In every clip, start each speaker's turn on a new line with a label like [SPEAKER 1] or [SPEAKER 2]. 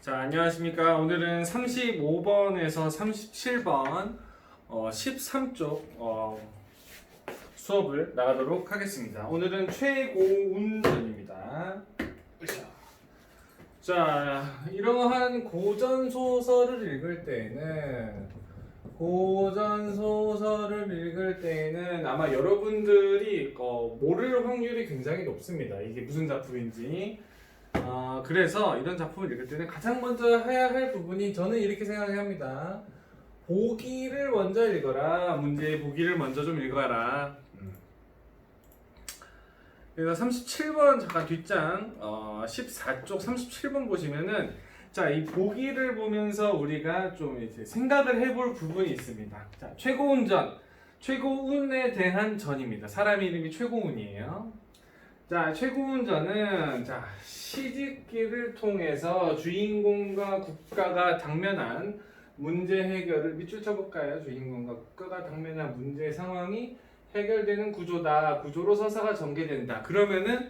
[SPEAKER 1] 자, 안녕하십니까. 오늘은 35번에서 37번 13쪽 수업을 나가도록 하겠습니다. 오늘은 최고운전입니다. 자, 이러한 고전소설을 읽을 때에는 아마 여러분들이 모를 확률이 굉장히 높습니다. 이게 무슨 작품인지. 그래서 이런 작품을 읽을 때는 가장 먼저 해야 할 부분이, 저는 이렇게 생각합니다. 보기를 먼저 읽어라. 문제의 보기를 먼저 좀 읽어라. 그래서 37번 잠깐 뒷장 14쪽 37번 보시면은, 자, 이 보기를 보면서 우리가 좀 이제 생각을 해볼 부분이 있습니다. 자, 최고운전, 최고운에 대한 전입니다. 사람 이름이 최고운이에요. 자, 최고운전은 시집기를 통해서 주인공과 국가가 당면한 문제 해결을, 밑줄 쳐볼까요? 주인공과 국가가 당면한 문제 상황이 해결되는 구조다. 구조로 서사가 전개된다. 그러면은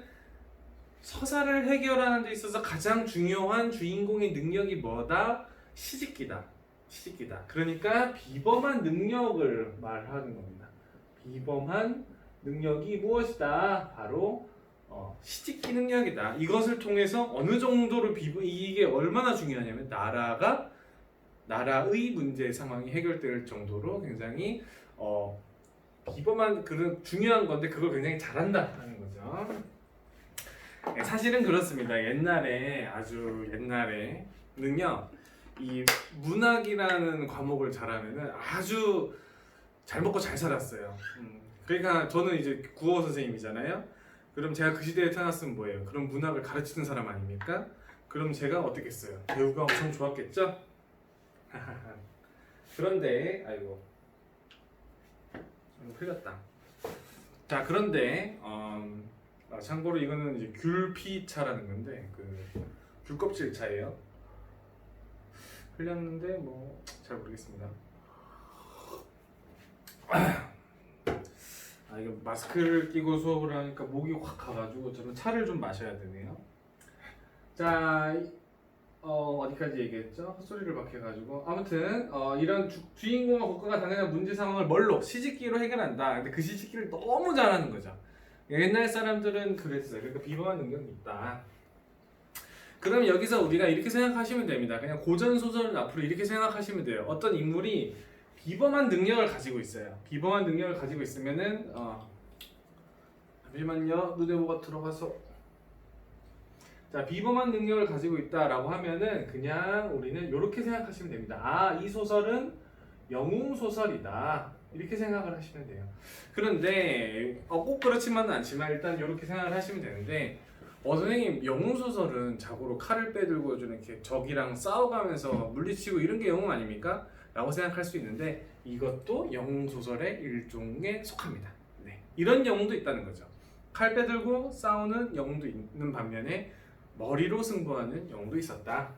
[SPEAKER 1] 서사를 해결하는 데 있어서 가장 중요한 주인공의 능력이 뭐다? 시집기다. 그러니까 비범한 능력을 말하는 겁니다. 비범한 능력이 무엇이다? 바로 시집기 능력이다. 이것을 통해서 어느 정도로 이게 얼마나 중요하냐면, 나라의 문제 상황이 해결될 정도로 굉장히 비범한 그런 중요한 건데, 그걸 굉장히 잘한다는 거죠. 사실은 그렇습니다. 아주 옛날에는요, 이 문학이라는 과목을 잘하면은 아주 잘 먹고 잘 살았어요. 그러니까 저는 이제 국어 선생님이잖아요. 그럼 제가 그 시대에 태어났으면 뭐예요? 그럼 문학을 가르치는 사람 아닙니까? 그럼 제가 어떻겠어요? 배우가 엄청 좋았겠죠? 그런데 흘렸다. 자, 그런데 참고로 이거는 이제 귤피차라는 건데, 귤 껍질 차예요. 흘렸는데 뭐 잘 모르겠습니다. 이거 마스크를 끼고 수업을 하니까 목이 확 가가지고 저는 차를 좀 마셔야 되네요. 자, 어디까지 얘기했죠? 헛소리를 막 해가지고. 아무튼 이런 주인공과 국가가 당연한 문제 상황을 뭘로? 시집기로 해결한다. 근데 그 시집기를 너무 잘하는 거죠. 옛날 사람들은 그랬어요. 그러니까 비범한 능력이 있다. 그럼 여기서 우리가 이렇게 생각하시면 됩니다. 그냥 고전 소설을 앞으로 이렇게 생각하시면 돼요. 어떤 인물이 비범한 능력을 가지고 있어요. 비범한 능력을 가지고 있으면은 잠시만요. 눈에 뭐가 들어가서. 자, 비범한 능력을 가지고 있다라고 하면은 그냥 우리는 이렇게 생각하시면 됩니다. 이 소설은 영웅 소설이다. 이렇게 생각을 하시면 돼요. 그런데 꼭 그렇지만은 않지만 일단 이렇게 생각을 하시면 되는데, 선생님, 영웅 소설은 자고로 칼을 빼들고 이렇게 적이랑 싸워가면서 물리치고 이런 게 영웅 아닙니까? 라고 생각할 수 있는데, 이것도 영웅 소설의 일종에 속합니다. 네, 이런 영웅도 있다는 거죠. 칼 빼들고 싸우는 영웅도 있는 반면에 머리로 승부하는 영웅도 있었다.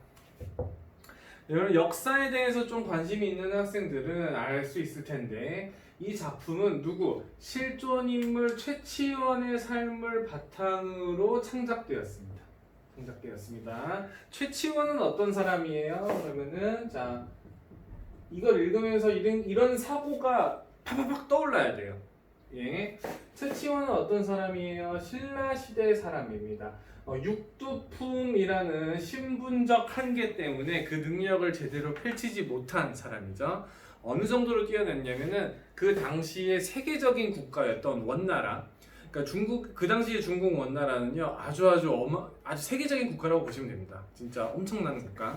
[SPEAKER 1] 여러분, 역사에 대해서 좀 관심이 있는 학생들은 알 수 있을 텐데, 이 작품은 실존 인물 최치원의 삶을 바탕으로 창작되었습니다. 최치원은 어떤 사람이에요? 그러면은, 자, 이걸 읽으면서 이런 사고가 팍팍팍 떠올라야 돼요. 예. 최치원은 어떤 사람이에요? 신라시대 사람입니다. 육두품이라는 신분적 한계 때문에 그 능력을 제대로 펼치지 못한 사람이죠. 어느 정도로 뛰어났냐면은 그 당시에 세계적인 국가였던 원나라, 그러니까 그 당시에 중국 원나라는요, 아주 세계적인 국가라고 보시면 됩니다. 진짜 엄청난 국가.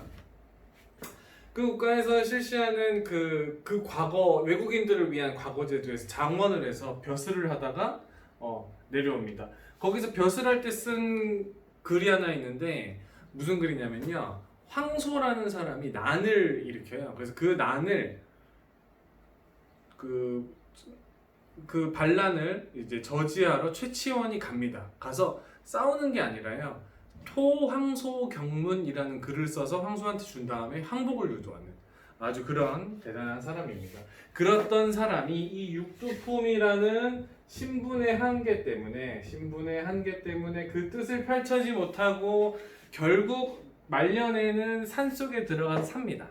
[SPEAKER 1] 그 국가에서 실시하는 그 과거, 외국인들을 위한 과거 제도에서 장원을 해서 벼슬을 하다가 내려옵니다. 거기서 벼슬 할 때 쓴 글이 하나 있는데, 무슨 글이냐면요, 황소라는 사람이 난을 일으켜요. 그래서 그 난을, 그 반란을 이제 저지하러 최치원이 갑니다. 가서 싸우는 게 아니라요, 토황소경문이라는 글을 써서 황소한테 준 다음에 항복을 유도하는 아주 그런 대단한 사람입니다. 그랬던 사람이 이 육두품이라는 신분의 한계 때문에 그 뜻을 펼쳐지 못하고 결국 말년에는 산속에 들어가서 삽니다.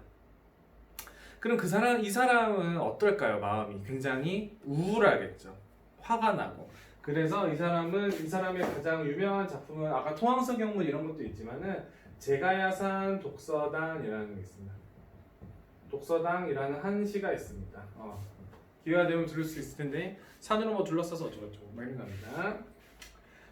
[SPEAKER 1] 그럼 이 사람은 어떨까요? 마음이 굉장히 우울하겠죠. 화가 나고. 그래서 이 사람의 가장 유명한 작품은 아까 토항서 경문 이런 것도 있지만은 제가야산 독서당이라는 게 있습니다. 독서당이라는 한 시가 있습니다. 기회가 되면 들을 수 있을 텐데 산으로 뭐 둘러싸서 어쩌고저쩌고 막 이런 겁니다.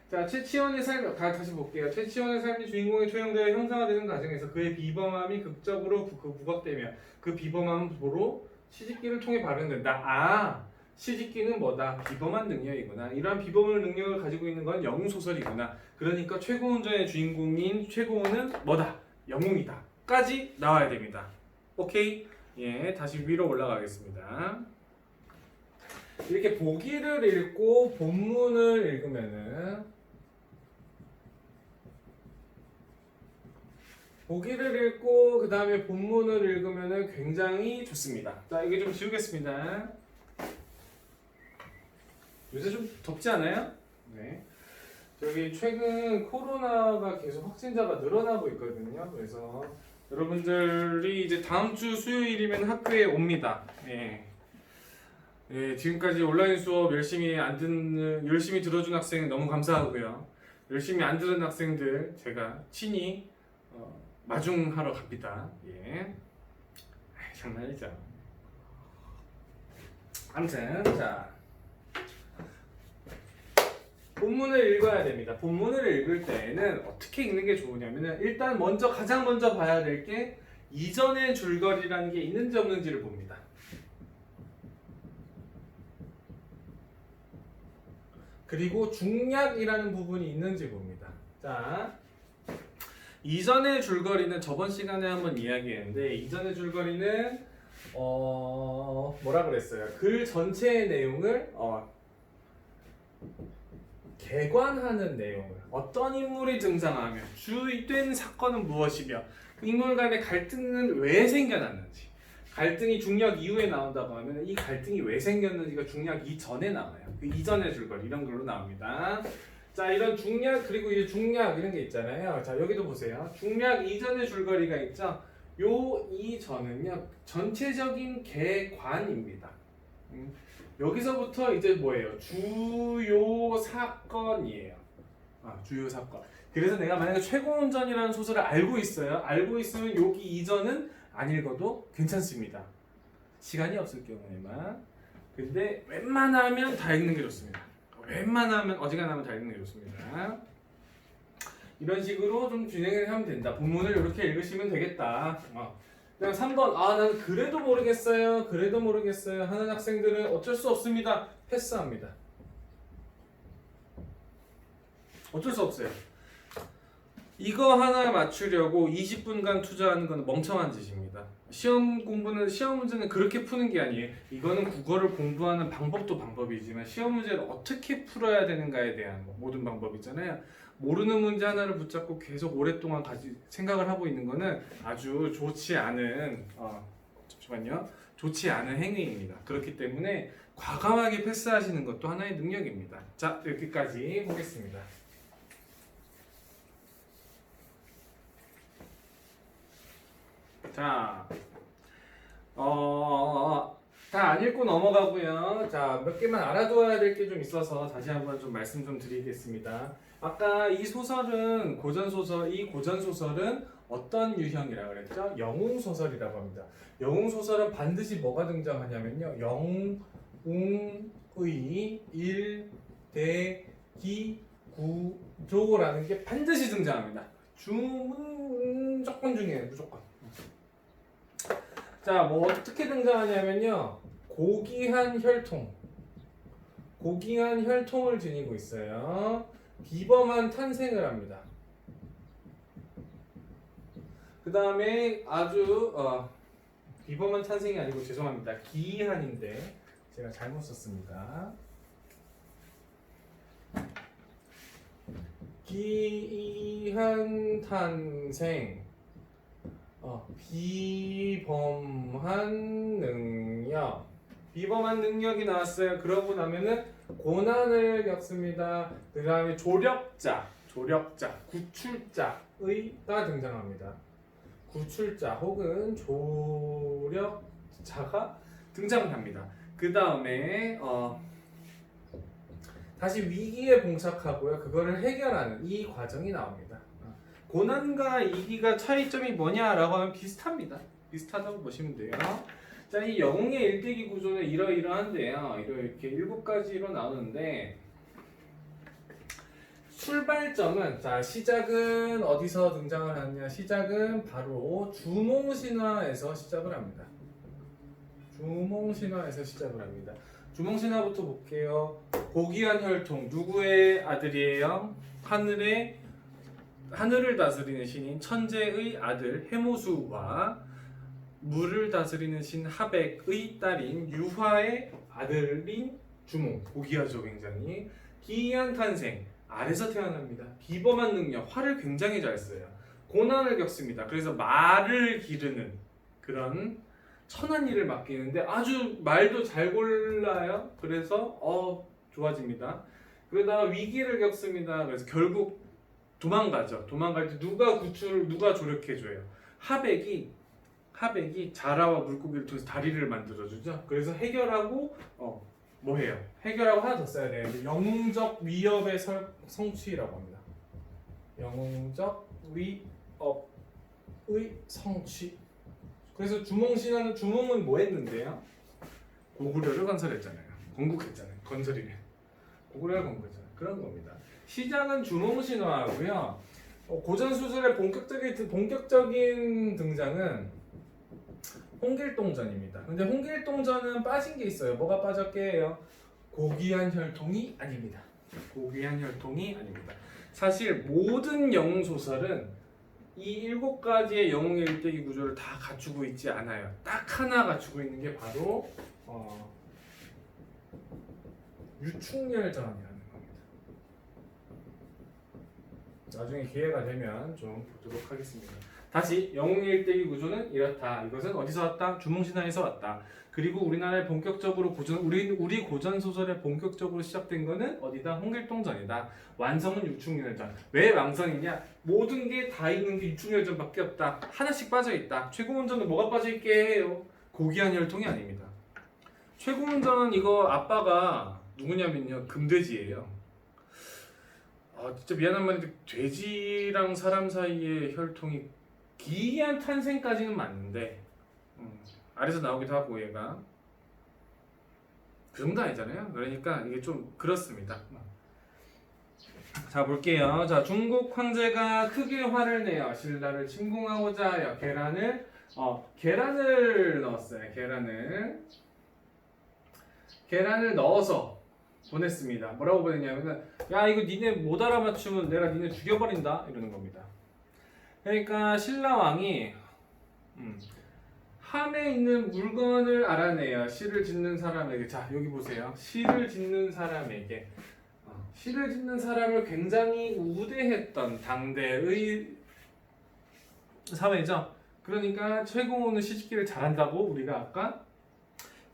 [SPEAKER 1] 자, 최치원의 삶 다시 볼게요. 최치원의 삶이 주인공이 투영되어 형상화되는 과정에서 그의 비범함이 극적으로 부각되며 그 비범함으로 시집기를 통해 발현된다. 시집기는 뭐다? 비범한 능력이구나. 이러한 비범한 능력을 가지고 있는 건 영웅 소설이구나. 그러니까 최고운전의 주인공인 최고운은 뭐다? 영웅이다. 까지 나와야 됩니다. 오케이? 예, 다시 위로 올라가겠습니다. 이렇게 보기를 읽고 본문을 읽으면은 보기를 읽고 그 다음에 본문을 읽으면은 굉장히 좋습니다. 자, 이게 좀 지우겠습니다. 요새 좀 덥지 않아요? 네. 저기 최근 코로나가 계속 확진자가 늘어나고 있거든요. 그래서 여러분들이 이제 다음 주 수요일이면 학교에 옵니다. 네. 네, 지금까지 온라인 수업 열심히 들어준 학생 너무 감사하고요. 열심히 안 들은 학생들 제가 친히 마중하러 갑니다. 예. 장난이죠. 아무튼 자. 본문을 읽어야 됩니다. 본문을 읽을 때에는 어떻게 읽는 게 좋으냐면은 일단 가장 먼저 봐야 될 게 이전의 줄거리라는 게 있는지 없는지를 봅니다. 그리고 중략이라는 부분이 있는지 봅니다. 자, 이전의 줄거리는 저번 시간에 한번 이야기했는데 이전의 줄거리는 뭐라 그랬어요? 글 전체의 내용을 개관하는 내용을 어떤 인물이 등장하며 주된 사건은 무엇이며 그 인물 간의 갈등은 왜 생겨났는지 갈등이 중략 이후에 나온다고 하면 이 갈등이 왜 생겼는지가 중략 이전에 나와요. 그 이전의 줄거리 이런 걸로 나옵니다. 자, 이런 중략 그리고 이제 중략 이런 게 있잖아요. 자, 여기도 보세요. 중략 이전의 줄거리가 있죠. 요 이전은요 전체적인 개관입니다. 여기서부터 이제 뭐예요? 주요 사건이에요. 주요 사건. 그래서 내가 만약에 최고운전이라는 소설을 알고 있어요. 알고 있으면 여기 이전은 안 읽어도 괜찮습니다. 시간이 없을 경우에만. 근데 웬만하면 다 읽는 게 좋습니다. 웬만하면 어지간하면 다 읽는 게 좋습니다. 이런 식으로 좀 진행을 하면 된다. 본문을 이렇게 읽으시면 되겠다. 그다음 3번 나는 그래도 모르겠어요. 하는 학생들은 어쩔 수 없습니다. 패스합니다. 어쩔 수 없어요. 이거 하나 맞추려고 20분간 투자하는 건 멍청한 짓입니다. 시험 문제는 그렇게 푸는 게 아니에요. 이거는 국어를 공부하는 방법도 방법이지만 시험 문제를 어떻게 풀어야 되는가에 대한 모든 방법이 있잖아요. 모르는 문제 하나를 붙잡고 계속 오랫동안 생각을 하고 있는 거는 아주 좋지 않은 좋지 않은 행위입니다. 그렇기 때문에 과감하게 패스하시는 것도 하나의 능력입니다. 자, 여기까지 보겠습니다. 자, 다 안 읽고 넘어가고요. 자, 몇 개만 알아둬야 될 게 좀 있어서 다시 한번 좀 말씀 좀 드리겠습니다. 아까 이 소설은 이 고전 소설은 어떤 유형이라고 그랬죠? 영웅 소설이라고 합니다. 영웅 소설은 반드시 뭐가 등장하냐면요, 영웅의 일대기구조라는 게 반드시 등장합니다. 무조건 중요해요, 무조건. 자, 뭐 어떻게 등장하냐면요, 고귀한 혈통을 지니고 있어요. 비범한 탄생을 합니다. 그 다음에 아주 비범한 탄생이 아니고 죄송합니다. 기이한인데 제가 잘못 썼습니다. 기이한 탄생, 비범한 능력이 나왔어요. 그러고 나면은 고난을 겪습니다. 그 다음에 조력자 조력자, 구출자의가 등장합니다. 구출자 혹은 조력자가 등장을 합니다. 그 다음에 다시 위기에 봉착하고요. 그거를 해결하는 이 과정이 나옵니다. 고난과 이기가 차이점이 뭐냐라고 하면 비슷합니다. 비슷하다고 보시면 돼요. 자, 이 영웅의 일대기 구조는 이러이러한데요. 이렇게 7가지로 나오는데 출발점은 자 시작은 어디서 등장을 하느냐? 시작은 바로 주몽신화에서 시작을 합니다. 주몽신화에서 시작을 합니다. 주몽신화부터 볼게요. 고귀한 혈통 누구의 아들이에요? 하늘을 다스리는 신인 천재의 아들 해모수와 물을 다스리는 신 하백의 딸인 유화의 아들인 주몽. 고귀하죠, 굉장히. 기이한 탄생. 알에서 태어납니다. 비범한 능력, 활을 굉장히 잘 써요. 고난을 겪습니다. 그래서 말을 기르는 그런 천한 일을 맡기는데 아주 말도 잘 골라요. 그래서 좋아집니다. 그러다가 위기를 겪습니다. 그래서 결국 도망가죠. 도망갈 때 누가 조력해줘요? 하백이 자라와 물고기를 통해서 다리를 만들어주죠. 그래서 해결하고 뭐 해요? 해결하고 하나 더 써야 돼요. 영웅적 위협의 성취라고 합니다. 영웅적 위협의 성취. 그래서 주몽은 뭐 했는데요? 고구려를 건설했잖아요. 건국했잖아요. 건설이래. 고구려를 건국했잖아요. 그런 겁니다. 시작은 주몽신화하고요. 고전 수술의 본격적인 등장은 홍길동전입니다. 근데 홍길동전은 빠진 게 있어요. 뭐가 빠졌게요? 고귀한 혈통이 아닙니다. 고귀한 혈통이 아닙니다. 사실 모든 영웅 소설은 이 7가지의 영웅의 일대기 구조를 다 갖추고 있지 않아요. 딱 하나 갖추고 있는 게 바로 유충열전이라는 겁니다. 나중에 기회가 되면 좀 보도록 하겠습니다. 다시 영웅의 일대기 구조는 이렇다. 이것은 어디서 왔다? 주몽신화에서 왔다. 그리고 우리나라의 본격적으로 우리 고전 소설에 본격적으로 시작된 거는 어디다? 홍길동전이다. 완성은 유충열전. 왜 완성이냐? 모든 게 다 있는 게 유충열전밖에 없다. 하나씩 빠져 있다. 최고문전은 뭐가 빠져 있게 해요? 고귀한 혈통이 아닙니다. 최고문전은 이거 아빠가 누구냐면요, 금돼지예요. 진짜 미안한 말인데 돼지랑 사람 사이의 혈통이 기이한 탄생까지는 맞는데 아래서 나오기도 하고 얘가 그 정도 아니잖아요. 그러니까 이게 좀 그렇습니다. 자 볼게요. 자 중국 황제가 크게 화를 내어 신라를 침공하고자 하여 계란을 넣었어요. 계란을 넣어서 보냈습니다. 뭐라고 보냈냐면은 야 이거 니네 못 알아맞추면 내가 니네 죽여버린다 이러는 겁니다. 그러니까 신라 왕이 함에 있는 물건을 알아내야 시를 짓는 사람에게 자 여기 보세요. 시를 짓는 사람에게 시를 짓는 사람을 굉장히 우대했던 당대의 사회죠. 그러니까 최고는 시짓기를 잘한다고 우리가 아까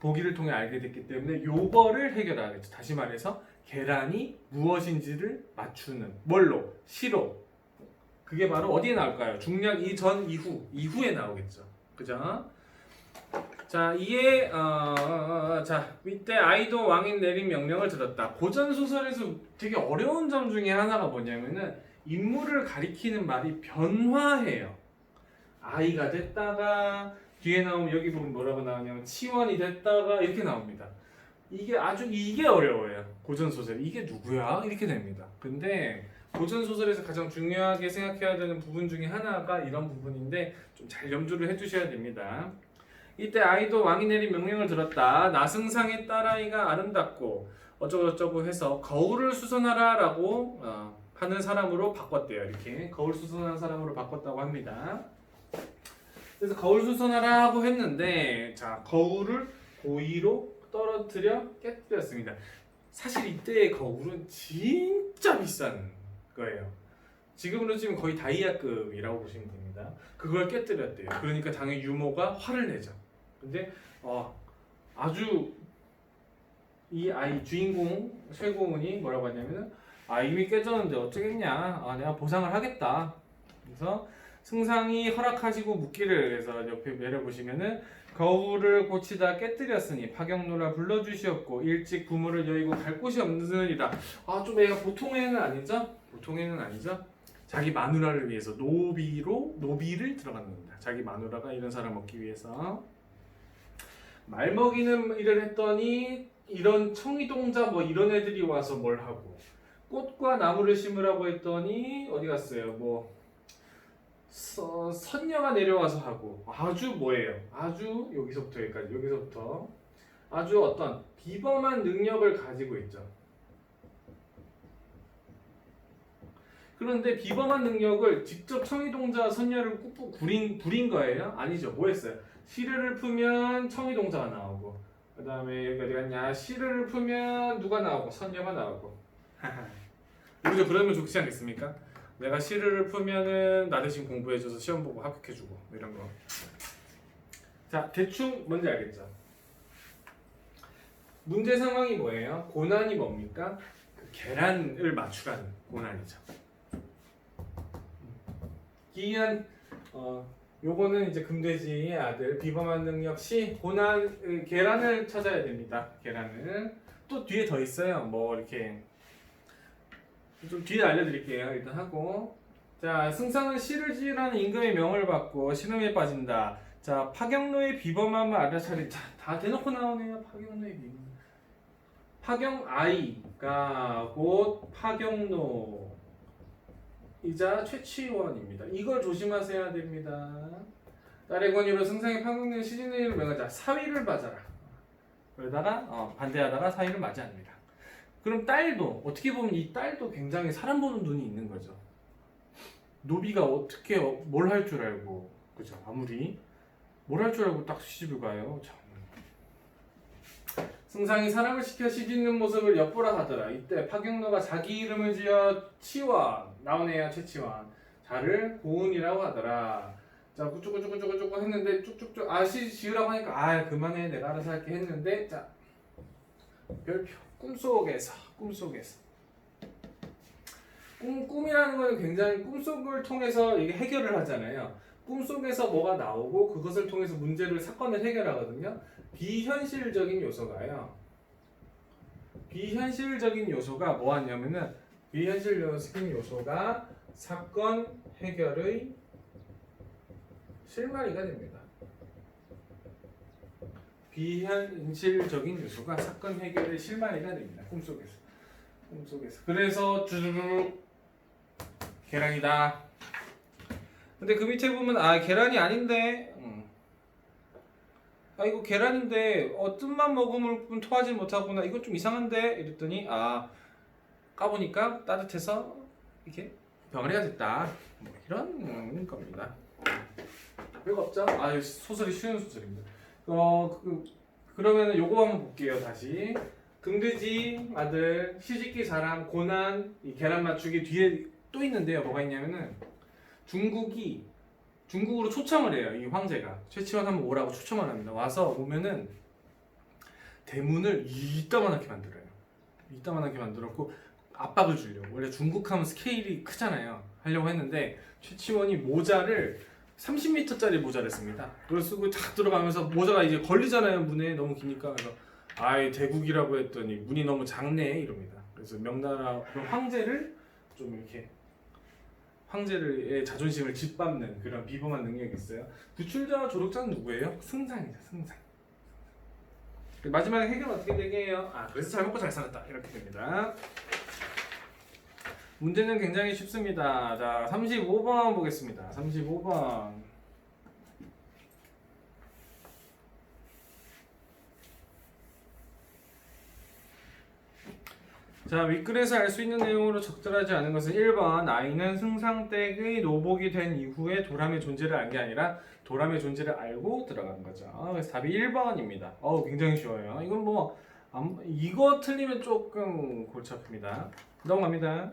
[SPEAKER 1] 보기를 통해 알게 됐기 때문에 요거를 해결하겠죠. 다시 말해서 계란이 무엇인지를 맞추는 뭘로? 시로. 그게 바로 어디에 나올까요? 중략 이전 이후에 나오겠죠. 그죠? 자, 이에 자 이때 아이도 왕인 내린 명령을 들었다. 고전 소설에서 되게 어려운 점 중에 하나가 뭐냐면은 인물을 가리키는 말이 변화해요. 아이가 됐다가 뒤에 나오면 여기 보면 뭐라고 나오냐면 치원이 됐다가 이렇게 나옵니다. 이게 어려워요. 고전 소설 이게 누구야? 이렇게 됩니다. 근데 고전 소설에서 가장 중요하게 생각해야 되는 부분 중에 하나가 이런 부분인데 좀 잘 염두를 해주셔야 됩니다. 이때 아이도 왕이 내린 명령을 들었다. 나승상의 딸아이가 아름답고 어쩌고저쩌고 해서 거울을 수선하라라고 하는 사람으로 바꿨대요. 이렇게 거울 수선하는 사람으로 바꿨다고 합니다. 그래서 거울 수선하라고 했는데 자 거울을 고의로 떨어뜨려 깨뜨렸습니다. 사실 이때의 거울은 진짜 비싼 거예요. 지금으로 치면 거의 다이아급이라고 보시면 됩니다. 그걸 깨뜨렸대요. 그러니까 당연히 유모가 화를 내죠. 근데 아주 이 아이 주인공 최고문이 뭐라고 하냐면은 아 이미 깨졌는데 어쩌겠냐. 아 내가 보상을 하겠다. 그래서 승상이 허락하시고 묻기를. 그래서 옆에 내려보시면은 거울을 고치다 깨뜨렸으니 파경노라 불러주시옵고 일찍 부모를 여의고 갈 곳이 없느니라. 아 좀 얘가 보통의 애는 아니죠? 보통의 애는 아니죠? 자기 마누라를 위해서 노비를 들어가는 겁니다. 자기 마누라가 이런 사람 얻기 위해서 말 먹이는 일을 했더니 이런 청이동자 뭐 이런 애들이 와서 뭘 하고 꽃과 나무를 심으라고 했더니 어디 갔어요? 뭐 선녀가 내려와서 하고 아주 뭐예요? 아주 여기서부터 여기까지 여기서부터 아주 어떤 비범한 능력을 가지고 있죠. 그런데 비범한 능력을 직접 청이동자 선녀를 부린 거예요? 아니죠. 뭐 했어요? 시르를 풀면 청이동자가 나오고 그 다음에 여기 어디 갔냐? 시르를 풀면 누가 나오고 선녀가 나오고 우리도 그러면 좋지 않겠습니까? 내가 시르를 풀면은 나 대신 공부해줘서 시험 보고 합격해주고 뭐 이런 거. 자 대충 뭔지 알겠죠? 문제 상황이 뭐예요? 고난이 뭡니까? 그 계란을 맞추라는 고난이죠. 기이한 요거는 이제 금돼지의 아들 비범한 능력 시 고난 계란을 찾아야 됩니다. 계란을 또 뒤에 더 있어요. 뭐 이렇게 좀 뒤에 알려드릴게요. 일단 하고 자 승상은 시를 지으라는 임금의 명을 받고 신음에 빠진다. 자 파경노의 비범함을 알아차린. 자 다 대놓고 나오네요. 파경노의 비범. 파경아이가 곧 파경노 이자 최치원입니다. 이걸 조심하셔야 됩니다. 딸의 권유로 승상의 파경노의 시진의 명하자 사위를 맞아라. 그러다가 반대하다가 사위를 맞이 합니다. 그럼 딸도 어떻게 보면 이 딸도 굉장히 사람 보는 눈이 있는 거죠. 노비가 어떻게 뭘 할 줄 알고 그죠? 아무리 뭘 할 줄 알고 딱 시집을 가요. 참. 승상이 사람을 시켜 시집는 모습을 엿보라 하더라. 이때 파경노가 자기 이름을 지어 치원 나오네요. 최치원 자를 고은이라고 하더라. 자 꾸쭈꾸쭈꾸쭈꾸쭈 했는데 쭉쭉쭉 시 지으라고 하니까 그만해 내가 알아서 할게 했는데 자 별표 꿈속에서 꿈이라는 거는 굉장히 꿈속을 통해서 이게 해결을 하잖아요. 꿈속에서 뭐가 나오고 그것을 통해서 사건을 해결하거든요. 비현실적인 요소가요. 비현실적인 요소가 뭐하냐면은 비현실적인 요소가 사건 해결의 실마리가 됩니다. 비현실적인 요소가 사건 해결의 실마리가 됩니다. 꿈속에서. 그래서 주르륵 계란이다. 근데 그 밑에 보면 계란이 아닌데 이거 계란인데 뜸만 먹으면 토하지 못하구나. 이거 좀 이상한데 이랬더니 까보니까 따뜻해서 이렇게 병을 해야 됐다. 뭐 이런 겁니다. 별거 없죠? 소설이 쉬운 소설입니다. 그러면 요거 한번 볼게요. 다시 금돼지 아들 시집기 사람 고난 이 계란 맞추기 뒤에 또 있는데요. 뭐가 있냐면은 중국으로 초청을 해요. 이 황제가 최치원 한번 오라고 초청을 합니다. 와서 오면은 대문을 이따만하게 만들어요. 이따만하게 만들었고 압박을 주려고. 원래 중국하면 스케일이 크잖아요. 하려고 했는데 최치원이 모자를 30m짜리 모자를 씁니다. 그걸 쓰고 탁 들어가면서 모자가 이제 걸리잖아요. 문에 너무 기니까. 그래서 대국이라고 했더니 문이 너무 작네 이럽니다. 그래서 명나라 황제를 좀 이렇게 황제의 자존심을 짓밟는 그런 비범한 능력이 있어요. 구출자와 조력자는 누구예요? 승상이죠. 승상. 마지막에 해결은 어떻게 되게요? 그래서 잘 먹고 잘 살았다 이렇게 됩니다. 문제는 굉장히 쉽습니다. 자, 35번 보겠습니다. 35번. 자, 윗글에서 알 수 있는 내용으로 적절하지 않은 것은 1번 아이는 승상댁의 노복이 된 이후에 도람의 존재를 알 게 아니라 도람의 존재를 알고 들어간 거죠. 그래서 답이 1번입니다. 굉장히 쉬워요. 이건 이거 틀리면 조금 골치 아픕니다. 넘어갑니다.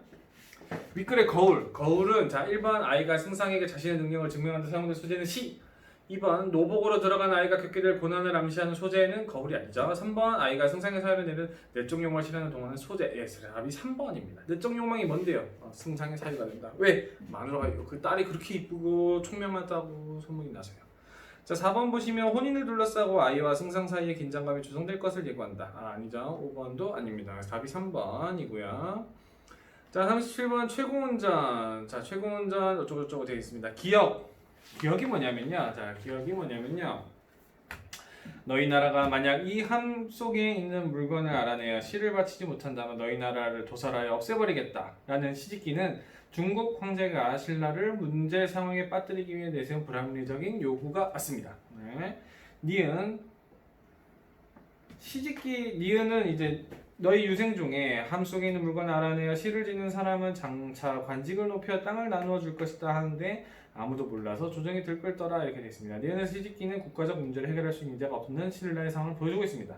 [SPEAKER 1] 윗글의 거울은 자 1번 아이가 승상에게 자신의 능력을 증명하는 데 사용된 소재는 시. 2번 노복으로 들어간 아이가 겪게 될 고난을 암시하는 소재는 거울이 아니죠. 3번 아이가 승상의 사유를 내는 내적 욕망을 실현하는 동안은 소재. 예, 답이 3번입니다. 내적 욕망이 뭔데요? 승상의 사유가 된다. 왜? 마누라가 그 딸이 그렇게 이쁘고 총명하다고 소문이 나서요. 자, 4번 보시면 혼인을 둘러싸고 아이와 승상 사이에 긴장감이 조성될 것을 예고한다. 아니죠. 5번도 아닙니다. 답이 3번이고요. 자, 37번 최고운전. 자, 최고운전 어쩌고저쩌고 되어 있습니다. 기억이 뭐냐면요. 자, 기억이 뭐냐면요. 너희 나라가 만약 이 함 속에 있는 물건을 알아내어 시를 바치지 못한다면 너희 나라를 도살하여 없애버리겠다 라는 시집기는 중국 황제가 신라를 문제 상황에 빠뜨리기 위해 내세운 불합리적인 요구가 맞습니다. 네. 니은은 이제 너희 유생 중에 함 속에 있는 물건을 알아내어 시를 짓는 사람은 장차 관직을 높여 땅을 나누어 줄 것이다 하는데 아무도 몰라서 조정이 들끓더라 이렇게 되어 있습니다. 니은의 시집기는 국가적 문제를 해결할 수 있는 자가 없는 신라의 상황을 보여주고 있습니다.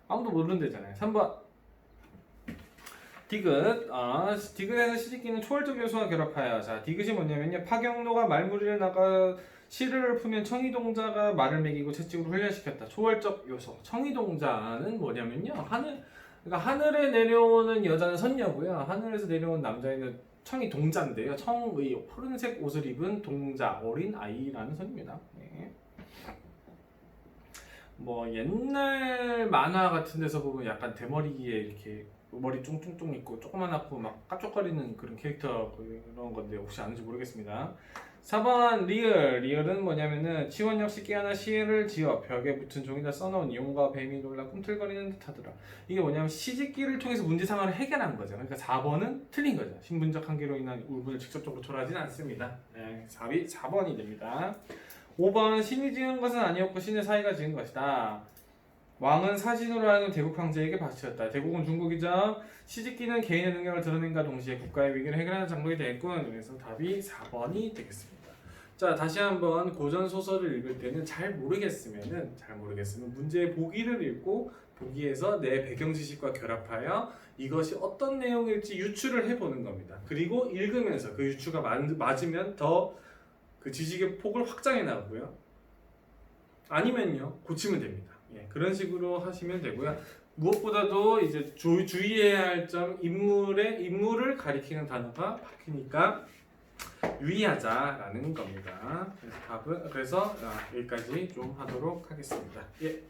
[SPEAKER 1] 아무도 모른대잖아요. 3번 디귿에서 시집기는 초월적 요소와 결합하여. 자, 디귿이 뭐냐면요. 파경노가 말무리를 나가 시를 풀면 청이동자가 말을 먹이고 채찍으로 훈련시켰다. 초월적 요소. 청이동자는 뭐냐면요. 그러니까 하늘에 내려오는 여자는 선녀고요. 하늘에서 내려온 남자는 청이동자인데요. 청의 푸른색 옷을 입은 동자, 어린 아이라는 선입니다. 네. 뭐 옛날 만화 같은 데서 보면 약간 대머리기에 이렇게 머리 쫑쫑쫑 있고 조그만하고 막 깝쪽거리는 그런 캐릭터 그런 건데 혹시 아는지 모르겠습니다. 4번 리을은 뭐냐면은 치원 역시 깨어나 시를 지어 벽에 붙은 종이다 써놓은 용과 뱀이 놀라 꿈틀거리는 듯하더라. 이게 뭐냐면 시집기를 통해서 문제 상황을 해결한 거죠. 그러니까 4번은 틀린 거죠. 신분적 한계로 인한 울분을 직접적으로 초래하지는 않습니다. 네, 답이 4번이 됩니다. 5번 신이 지은 것은 아니었고 신의 사이가 지은 것이다. 왕은 사신으로 하는 대국 황제에게 바쳤다. 대국은 중국이죠. 시집기는 개인의 능력을 드러낸과 동시에 국가의 위기를 해결하는 장벽이 되겠군. 그래서 답이 4번이 되겠습니다. 자, 다시 한번 고전 소설을 읽을 때는 잘 모르겠으면 문제의 보기를 읽고 보기에서 내 배경 지식과 결합하여 이것이 어떤 내용일지 유추를 해보는 겁니다. 그리고 읽으면서 그 유추가 맞으면 더 그 지식의 폭을 확장해 나가고요. 아니면요 고치면 됩니다. 예, 그런 식으로 하시면 되고요. 무엇보다도 이제 주의해야 할 점 인물을 가리키는 단어가 바뀌니까 유의하자라는 겁니다. 그래서 여기까지 좀 하도록 하겠습니다. 예.